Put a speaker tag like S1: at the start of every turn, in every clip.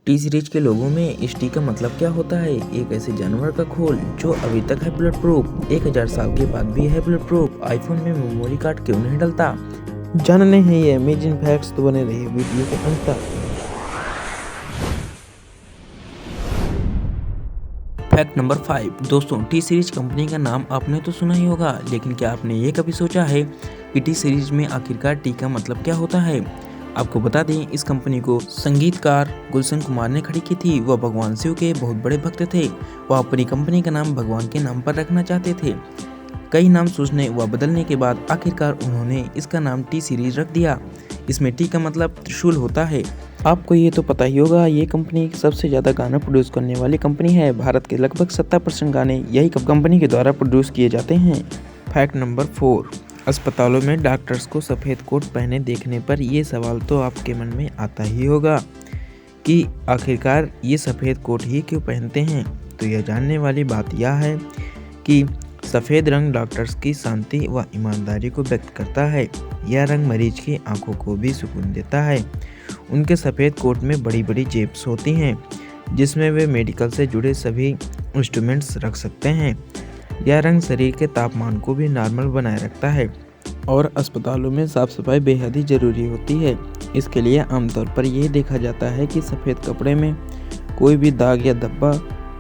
S1: T series के लोगों में इस टी का मतलब क्या होता है? एक ऐसे जानवर का खोल जो अभी तक है बुलेट प्रूफ, 1000 साल के बाद भी है बुलेट प्रूफ। आईफोन में मेमोरी कार्ड क्यों नहीं डलता?
S2: जानने हैं ये अमेजिंग फैक्ट्स, तो बने रहिए वीडियो के अंत तक।
S1: Fact number 5। दोस्तों, टी सीरीज कंपनी का नाम आपने तो सुना ही होगा, लेकिन क्या आपने ये कभी सोचा है कि टी सीरीज में आखिरकार टी का मतलब क्या होता है? आपको बता दें, इस कंपनी को संगीतकार गुलशन कुमार ने खड़ी की थी। वह भगवान शिव के बहुत बड़े भक्त थे। वह अपनी कंपनी का नाम भगवान के नाम पर रखना चाहते थे। कई नाम सोचने व बदलने के बाद आखिरकार उन्होंने इसका नाम टी सीरीज रख दिया। इसमें टी का मतलब त्रिशूल होता है।
S2: आपको ये तो पता ही होगा, ये कंपनी सबसे ज़्यादा गाना प्रोड्यूस करने वाली कंपनी है। भारत के लगभग 70% गाने यही कंपनी के द्वारा प्रोड्यूस किए जाते हैं। Fact number 4। अस्पतालों में डॉक्टर्स को सफ़ेद कोट पहने देखने पर ये सवाल तो आपके मन में आता ही होगा कि आखिरकार ये सफ़ेद कोट ही क्यों पहनते हैं। तो यह जानने वाली बात यह है कि सफ़ेद रंग डॉक्टर्स की शांति व ईमानदारी को व्यक्त करता है। यह रंग मरीज की आंखों को भी सुकून देता है। उनके सफ़ेद कोट में बड़ी बड़ी जेब्स होती हैं जिसमें वे मेडिकल से जुड़े सभी इंस्ट्रूमेंट्स रख सकते हैं। यह रंग शरीर के तापमान को भी नॉर्मल बनाए रखता है और अस्पतालों में साफ सफाई बेहद ही ज़रूरी होती है। इसके लिए आमतौर पर यह देखा जाता है कि सफ़ेद कपड़े में कोई भी दाग या धब्बा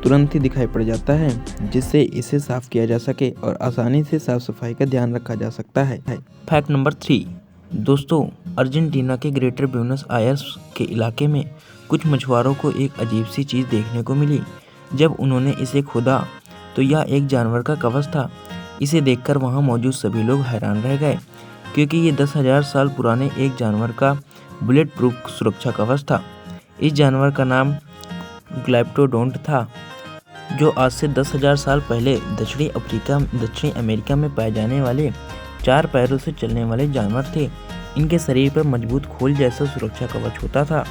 S2: तुरंत ही दिखाई पड़ जाता है, जिससे इसे साफ किया जा सके और आसानी से साफ सफाई का ध्यान रखा जा सकता है।
S1: Fact number 3। दोस्तों, अर्जेंटीना के ग्रेटर ब्यूनस आयर्स के इलाके में कुछ मछुआरों को एक अजीब सी चीज़ देखने को मिली। जब उन्होंने इसे खोदा तो यह एक जानवर का कवच था। इसे देखकर वहां मौजूद सभी लोग हैरान रह गए, क्योंकि ये 10,000 साल पुराने एक जानवर का बुलेट प्रूफ सुरक्षा कवच था। इस जानवर का नाम ग्लाइप्टोडोंट था, जो आज से 10,000 साल पहले दक्षिणी अमेरिका में पाए जाने वाले 4 पैरों से चलने वाले जानवर थे। इनके शरीर पर मजबूत खोल जैसा सुरक्षा कवच होता था।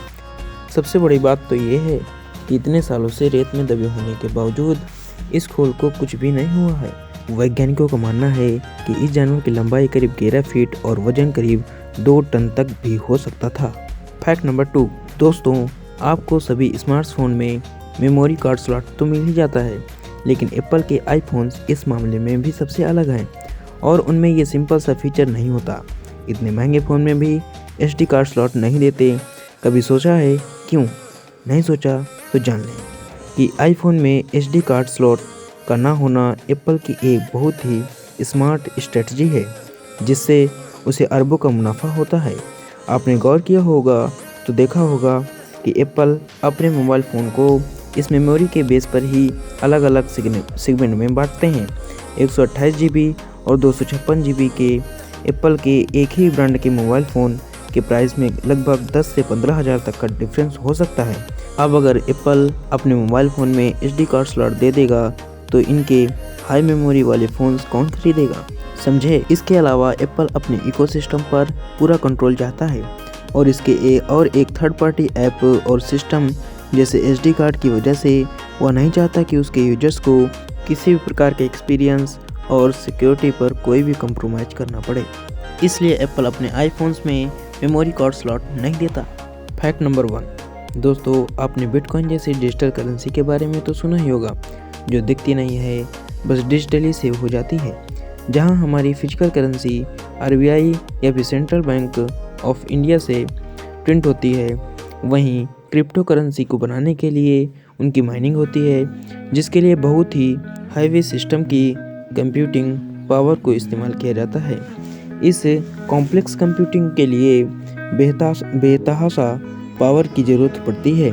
S2: सबसे बड़ी बात तो ये है कि इतने सालों से रेत में दबे होने के बावजूद इस खोल को कुछ भी नहीं हुआ है। वैज्ञानिकों का मानना है कि इस जानवर की लंबाई करीब 11 फीट और वजन करीब 2 टन तक भी हो सकता था। Fact number 2। दोस्तों, आपको सभी स्मार्टफोन में मेमोरी कार्ड स्लॉट तो मिल ही जाता है, लेकिन एप्पल के आईफोन्स इस मामले में भी सबसे अलग हैं और उनमें ये सिंपल सा फीचर नहीं होता। इतने महंगे फ़ोन में भी SD कार्ड स्लॉट नहीं देते। कभी सोचा है क्यों? नहीं सोचा तो जान लें कि आईफोन में SD कार्ड स्लॉट का ना होना एप्पल की एक बहुत ही स्मार्ट स्ट्रेटजी है, जिससे उसे अरबों का मुनाफा होता है। आपने गौर किया होगा तो देखा होगा कि एप्पल अपने मोबाइल फ़ोन को इस मेमोरी के बेस पर ही अलग अलग सेगमेंट में बांटते हैं। 128 GB और 256 GB के एप्पल के एक ही ब्रांड के मोबाइल फ़ोन के प्राइस में लगभग 10 से 15,000 तक का डिफरेंस हो सकता है। अब अगर एप्पल अपने मोबाइल फ़ोन में SD कार्ड स्लॉट दे देगा तो इनके हाई मेमोरी वाले फ़ोन्स कौन खरीदेगा? समझे। इसके अलावा एप्पल अपने इकोसिस्टम पर पूरा कंट्रोल चाहता है और एक थर्ड पार्टी ऐप और सिस्टम जैसे SD कार्ड की वजह से वह नहीं चाहता कि उसके यूजर्स को किसी भी प्रकार के एक्सपीरियंस और सिक्योरिटी पर कोई भी कंप्रोमाइज करना पड़े। इसलिए एप्पल अपने आईफोन्स में मेमोरी कार्ड स्लॉट नहीं देता। Fact number 1। दोस्तों, आपने बिटकॉइन जैसी डिजिटल करेंसी के बारे में तो सुना ही होगा, जो दिखती नहीं है, बस डिजिटली सेव हो जाती है। जहां हमारी फिजिकल करेंसी RBI या फिर सेंट्रल बैंक ऑफ इंडिया से प्रिंट होती है, वहीं क्रिप्टो करेंसी को बनाने के लिए उनकी माइनिंग होती है, जिसके लिए बहुत ही हाईवे सिस्टम की कंप्यूटिंग पावर को इस्तेमाल किया जाता है। इस कॉम्प्लेक्स कंप्यूटिंग के लिए बेतहाशा पावर की ज़रूरत पड़ती है।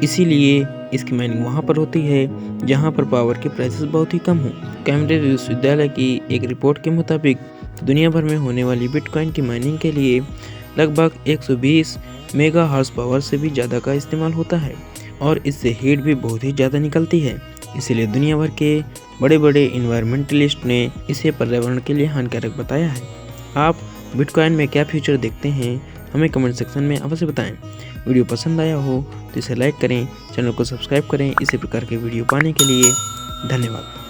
S2: इसीलिए इसकी माइनिंग वहाँ पर होती है जहाँ पर पावर के प्राइसेस बहुत ही कम हों। कैम्ब्रिज विश्वविद्यालय की एक रिपोर्ट के मुताबिक दुनिया भर में होने वाली बिटकॉइन की माइनिंग के लिए लगभग 120 मेगा हॉर्स पावर से भी ज़्यादा का इस्तेमाल होता है और इससे हीट भी बहुत ही ज़्यादा निकलती है। इसीलिए दुनिया भर के बड़े बड़े इन्वायरमेंटलिस्ट ने इसे पर्यावरण के लिए हानिकारक बताया है। आप बिटकॉइन में क्या फ्यूचर देखते हैं, हमें कमेंट सेक्शन में अवश्य बताएं। वीडियो पसंद आया हो तो इसे लाइक करें, चैनल को सब्सक्राइब करें। इसी प्रकार के वीडियो पाने के लिए धन्यवाद।